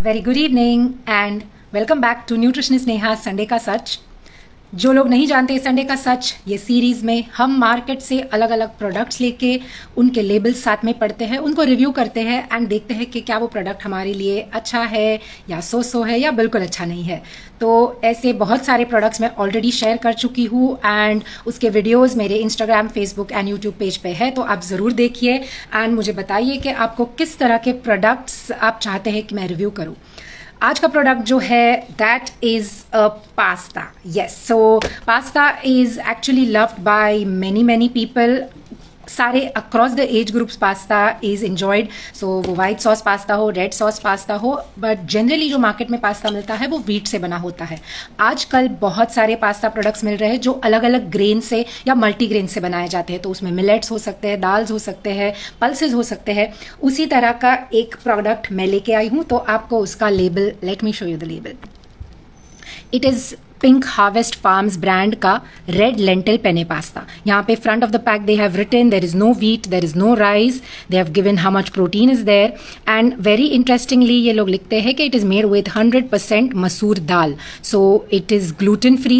Very good evening and welcome back to nutritionist Neha Sunday का सच। जो लोग नहीं जानते संडे का सच, ये सीरीज़ में हम मार्केट से अलग अलग प्रोडक्ट्स लेके उनके लेबल्स साथ में पढ़ते हैं, उनको रिव्यू करते हैं एंड देखते हैं कि क्या वो प्रोडक्ट हमारे लिए अच्छा है या सो है या बिल्कुल अच्छा नहीं है। तो ऐसे बहुत सारे प्रोडक्ट्स मैं ऑलरेडी शेयर कर चुकी हूँ एंड उसके वीडियोज़ मेरे Instagram, Facebook and YouTube page पे है, तो आप ज़रूर देखिए एंड मुझे बताइए कि आपको किस तरह के प्रोडक्ट्स आप चाहते हैं कि मैं रिव्यू करूँ। आज का प्रोडक्ट जो है that is a pasta. Yes, so pasta is actually loved by many people. सारे across the age groups pasta is enjoyed. So वो वाइट सॉस पास्ता हो, रेड सॉस पास्ता हो, बट जनरली जो मार्केट में pasta मिलता है वो wheat से बना होता है। आजकल बहुत सारे पास्ता प्रोडक्ट्स मिल रहे हैं जो अलग अलग ग्रेन से या मल्टीग्रेन से बनाए जाते हैं। तो उसमें मिलेट्स हो सकते हैं, दाल्स हो सकते हैं, पल्सेस हो सकते हैं। उसी तरह का एक प्रोडक्ट मैं लेके आई हूँ, तो आपको उसका label, let me show you the label. It is pink harvest farms brand का रेड लेंटिल पेने पास्ता। यहाँ पे front of the pack they have written there is no wheat, there is no rice, they have given how much protein is there and very interestingly ये लोग लिखते हैं कि it is made with 100% masoor dal. So it is gluten free,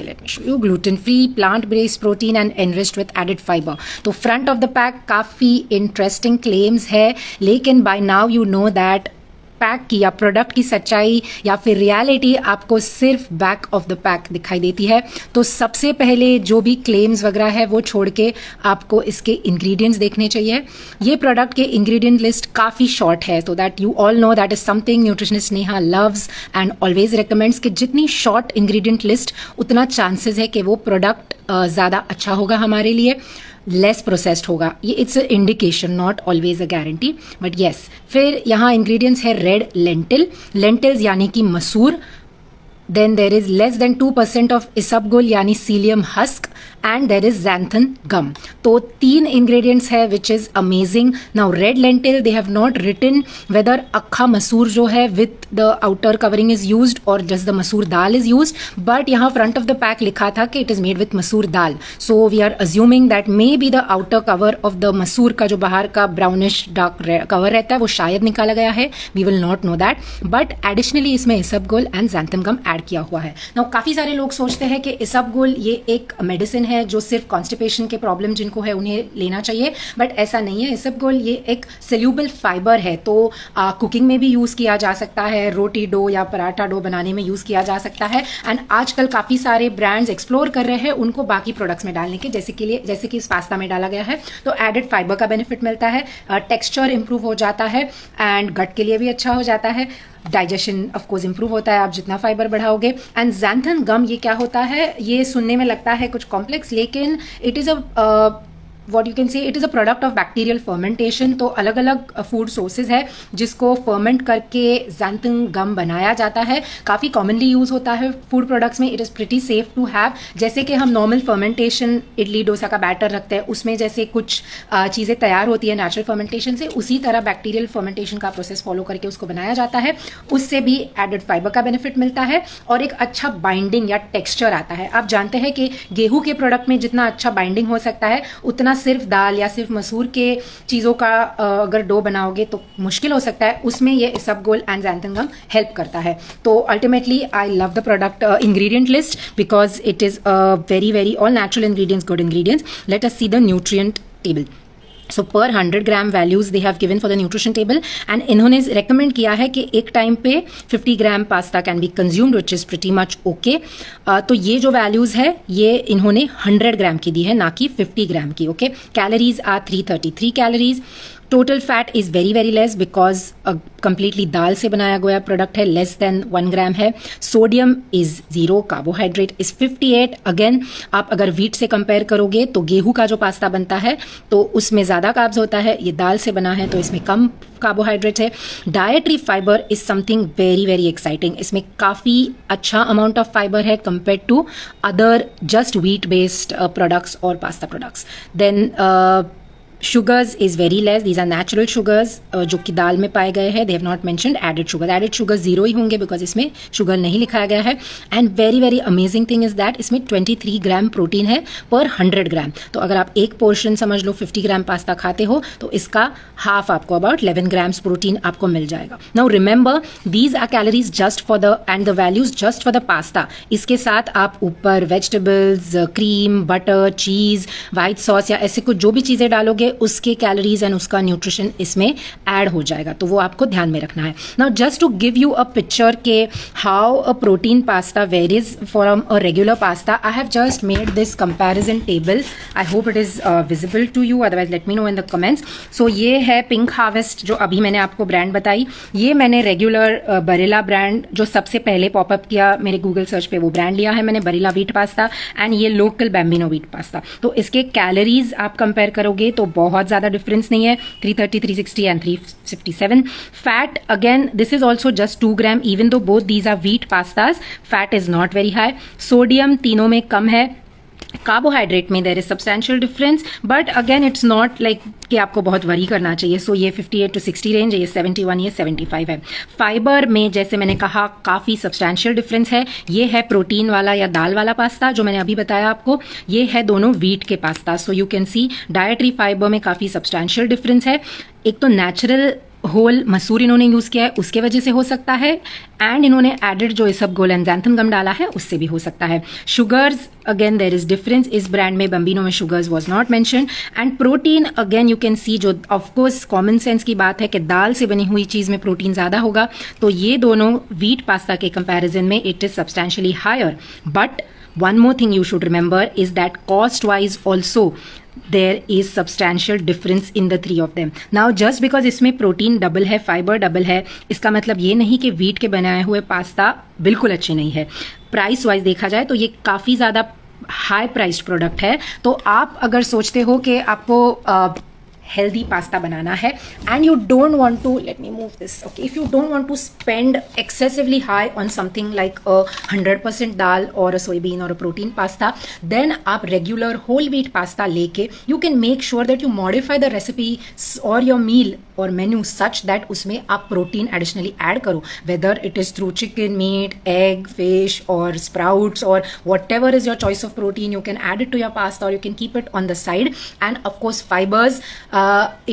let me show you, gluten free, plant based protein and enriched with added fiber। तो front of the pack काफ़ी interesting claims है, लेकिन by now you know that pack की या product की सच्चाई या फिर रियलिटी आपको सिर्फ बैक ऑफ द पैक दिखाई देती है। तो सबसे पहले जो भी क्लेम्स वगैरह है वो छोड़ के आपको इसके इंग्रेडिएंट्स देखने चाहिए। ये प्रोडक्ट के इंग्रेडिएंट लिस्ट काफ़ी शॉर्ट है, तो that you all know that is something nutritionist Neha loves and always recommends कि जितनी शॉर्ट इंग्रेडिएंट लिस्ट उतना चांसेस है कि वो प्रोडक्ट ज़्यादा अच्छा होगा हमारे लिए, लेस प्रोसेस्ड होगा। ये it's a indication, not always a guarantee, but yes. फिर यहाँ इंग्रेडिएंट्स है रेड लेंटिल, लेंटिल्स यानी कि मसूर। Then there is less than 2% of isabgol यानी psyllium husk and there is xanthan gum. तो 3 इंग्रेडिएंट्स है which is amazing. Now red lentil they have not written whether अक्खा मसूर जो है with the outer covering is used or just the masoor dal is used, but यहाँ front of the pack लिखा था कि it is made with masoor dal. So we are assuming that may be the outer cover of the मसूर का जो बाहर का brownish dark cover रहता है वो शायद निकाला गया है, we will not know that, but additionally इसमें isabgol and xanthan gum add किया हुआ है। नाउ काफ़ी सारे लोग सोचते हैं कि इसबगोल ये एक मेडिसिन है जो सिर्फ कॉन्स्टिपेशन के प्रॉब्लम जिनको है उन्हें लेना चाहिए, बट ऐसा नहीं है। इसबगोल ये एक सेल्यूबल फाइबर है, तो कुकिंग में भी यूज़ किया जा सकता है, रोटी डो या पराठा डो बनाने में यूज़ किया जा सकता है एंड आजकल काफ़ी सारे ब्रांड्स एक्सप्लोर कर रहे हैं उनको बाकी प्रोडक्ट्स में डालने के, जैसे कि इस पास्ता में डाला गया है। तो एडेड फाइबर का बेनिफिट मिलता है, टेक्सचर इंप्रूव हो जाता है एंड गट के लिए भी अच्छा हो जाता है, डाइजेशन ऑफ कोर्स इंप्रूव होता है आप जितना फाइबर बढ़ाओगे। एंड xanthan गम ये क्या होता है, ये सुनने में लगता है कुछ कॉम्प्लेक्स, लेकिन it is a what you can say it is a product of bacterial fermentation। तो अलग अलग फूड सोर्सेज है जिसको फर्मेंट करके xanthan गम बनाया जाता है। काफ़ी कॉमनली यूज़ होता है फूड प्रोडक्ट्स में। It is pretty safe to have. जैसे कि हम नॉर्मल फर्मेंटेशन इडली डोसा का बैटर रखते हैं, उसमें जैसे कुछ चीज़ें तैयार होती है नेचुरल फर्मेंटेशन से, उसी तरह बैक्टीरियल फर्मेंटेशन का प्रोसेस फॉलो करके उसको बनाया जाता है। उससे भी एडेड फाइबर का बेनिफिट मिलता है और एक अच्छा बाइंडिंग या टेक्स्चर आता है। आप जानते हैं कि गेहूँ के प्रोडक्ट में जितना अच्छा बाइंडिंग हो सकता है उतना सिर्फ दाल या सिर्फ मसूर के चीज़ों का अगर डो बनाओगे तो मुश्किल हो सकता है, उसमें ये इसबगोल एंड xanthan गम हेल्प करता है। तो ultimately I love the product ingredient list because it is very all natural ingredients, good ingredients. Let us see the nutrient table. So per 100 gram values they have given for the nutrition table and इन्होंने recommend किया है कि एक time पे 50 gram pasta can be consumed which is pretty much okay. तो ये जो values है ये इन्होंने 100 ग्राम की दी है, ना कि 50 ग्राम की। Okay, calories are 333 calories. Total fat is very less because completely दाल से बनाया गया प्रोडक्ट है, लेस देन 1 ग्राम है। Sodium is 0, carbohydrate is 58। Again आप अगर व्हीट से कंपेयर करोगे तो गेहूं का जो पास्ता बनता है तो उसमें ज़्यादा कार्ब्स होता है, ये दाल से बना है तो इसमें कम कार्बोहाइड्रेट है। Dietary fibre is something very exciting. इसमें काफ़ी अच्छा अमाउंट ऑफ फाइबर है compare to other just wheat based products और pasta products. Then sugars is very less, these are natural sugars जो कि दाल में पाए गए हैं. They have not mentioned added sugar zero ही होंगे बिकॉज इसमें शुगर नहीं लिखाया गया है. And very very amazing thing is that इसमें 23 ग्राम प्रोटीन है पर 100 ग्राम. तो अगर आप एक पोर्शन समझ लो 50 ग्राम पास्ता खाते हो तो इसका हाफ आपको अबाउट 11 ग्राम्स प्रोटीन आपको मिल जाएगा. Now remember these are calories just for the and the values just for the pasta. इसके साथ आप ऊपर vegetables, cream, butter, cheese, white sauce या ऐसे कुछ जो भी चीज़ें डालोगे उसके कैलोरीज एंड उसका न्यूट्रिशन इसमें ऐड हो जाएगा. तो वो आपको ध्यान में रखना है. Now just to give you a picture के how a protein pasta varies from a regular pasta, I have just made this comparison table. I hope it is visible to you, otherwise let me know in the comments. So ये है pink harvest जो अभी मैंने आपको brand बताई. ये मैंने regular Barela brand जो सबसे पहले पॉपअप किया मेरे गूगल सर्च पे वो ब्रांड लिया है मैंने, बरेला व्हीट पास्ता. एंड ये लोकल बैम्बिनो व्हीट पास्ता. तो इसके कैलोरीज आप कंपेयर करोगे तो बहुत ज़्यादा डिफरेंस नहीं है, 330, 360 and 357. Fat again this is also just 2 gram even though both these are wheat pastas. Fat is not very high. Sodium तीनों में कम है. कार्बोहाइड्रेट में there is substantial difference but again it's not like कि आपको बहुत worry करना चाहिए. सो ये 58 to 60 रेंज है, ये 71, ये 75 है. फाइबर में जैसे मैंने कहा काफ़ी सब्सटैंशियल डिफरेंस है. ये है प्रोटीन वाला या दाल वाला पास्ता जो मैंने अभी बताया आपको. ये है दोनों व्हीट के pasta. So you can see dietary fibre में काफ़ी सब्सटैंशियल डिफरेंस है. एक तो नेचुरल होल मसूर इन्होंने यूज़ किया है उसके वजह से हो सकता है, एंड इन्होंने एडेड जो इसबगोल एंड ज़ैंथम गम डाला है उससे भी हो सकता है. Sugars again there is difference. इस ब्रांड में बम्बिनो में sugars was not mention. And protein again you can see जो ऑफकोर्स कॉमन सेंस की बात है कि दाल से बनी हुई चीज़ में प्रोटीन ज़्यादा होगा. तो ये दोनों व्हीट पास्ता के कंपैरिजन में it is substantially higher. But one more thing you should remember is that cost wise also there is substantial difference in the three of them. Now just because इसमें protein double है, fibre double है, इसका मतलब ये नहीं कि wheat के बनाए हुए पास्ता बिल्कुल अच्छे नहीं है. प्राइस वाइज देखा जाए तो ये काफ़ी ज़्यादा हाई प्राइस्ड प्रोडक्ट है. तो आप अगर सोचते हो कि आपको healthy pasta banana hai and you don't want to, let me move this, okay, if you don't want to spend excessively high on something like a 100% dal or a soybean or a protein pasta, then aap regular whole wheat pasta leke you can make sure that you modify the recipe or your meal or menu such that usme aap protein additionally add karo, whether it is through chicken, meat, egg, fish or sprouts or whatever is your choice of protein. You can add it to your pasta or you can keep it on the side. And of course fibers,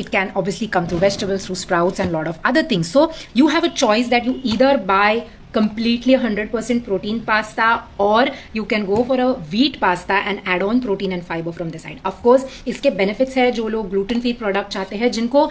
it can obviously come through vegetables, through sprouts and lot of other things. So you have a choice that you either buy completely 100% protein pasta or you can go for a wheat pasta and add on protein and fiber from the side. Of course इसके benefits है जो लोग gluten free product चाहते हैं, जिनको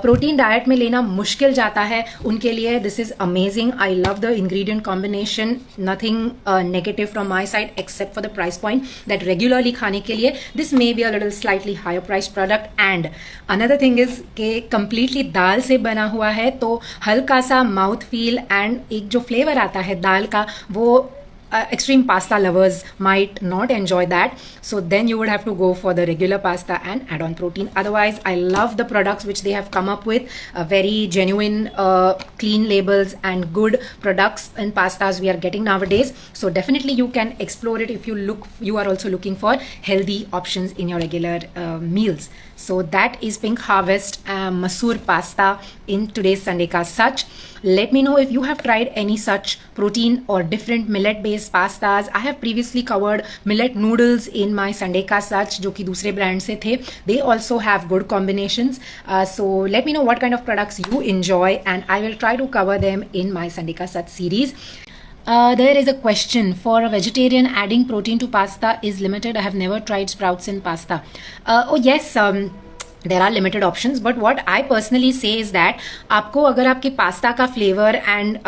protein diet में लेना मुश्किल जाता है, उनके लिए this is amazing. I love the ingredient combination. Nothing negative from my side except for the price point that regularly खाने के लिए this may be a little slightly higher priced product. And another thing is कि completely दाल से बना हुआ है तो हल्का सा mouth feel and एक जो flavor आता है दाल का वो extreme pasta lovers might not enjoy that. So then you would have to go for the regular pasta and add on protein. Otherwise I love the products which they have come up with, very genuine clean labels and good products in pastas we are getting nowadays. So definitely you can explore it if you are also looking for healthy options in your regular meals. So that is Pink Harvest Masoor pasta in today's Sunday Ka Sach. Let me know if you have tried any such protein or different millet based pastas. I have previously covered millet noodles in my Sunday Ka Sach जो कि दूसरे brand से थे. They also have good combinations. So let me know what kind of products you enjoy and I will try to cover them in my Sunday Ka Sach series. There is a question, for a vegetarian adding protein to pasta is limited. I have never tried sprouts in pasta. Oh yes, there are limited options, but what I personally say is that आपको अगर आपके pasta का flavour and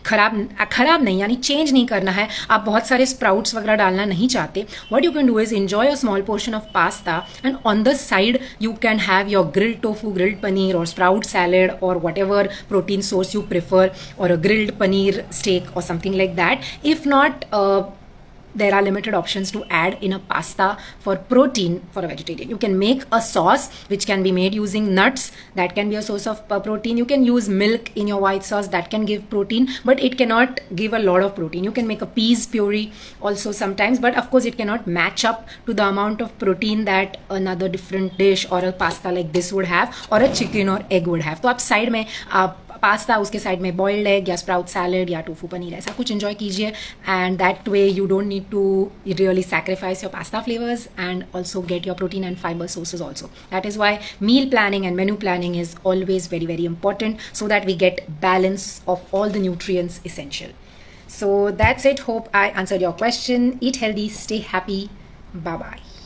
खराब नहीं यानी change नहीं करना है, आप बहुत सारे स्प्राउट्स वगैरह डालना नहीं चाहते, what you can do is enjoy a small portion of pasta and on the side you can have your grilled tofu, grilled paneer और स्प्राउट सैलेड और what ever protein source you prefer, और अ grilled paneer stake और something like that. If not there are limited options to add in a pasta for protein for a vegetarian. You can make a sauce which can be made using nuts, that can be a source of protein. You can use milk in your white sauce, that can give protein, but it cannot give a lot of protein. You can make a peas puree also sometimes, but of course it cannot match up to the amount of protein that another different dish or a pasta like this would have, or a chicken or egg would have. तो आप side में आप pasta, उसके side में boiled egg या sprout salad या tofu paneer ऐसा कुछ एंजॉय कीजिए, and that way you don't need to really sacrifice your pasta flavours and also get your protein and fibre sources also. That is why meal planning and menu planning is always very very important, so that we get balance of all the nutrients essential. So that's it. Hope I answered your question. Eat healthy, stay happy. Bye bye.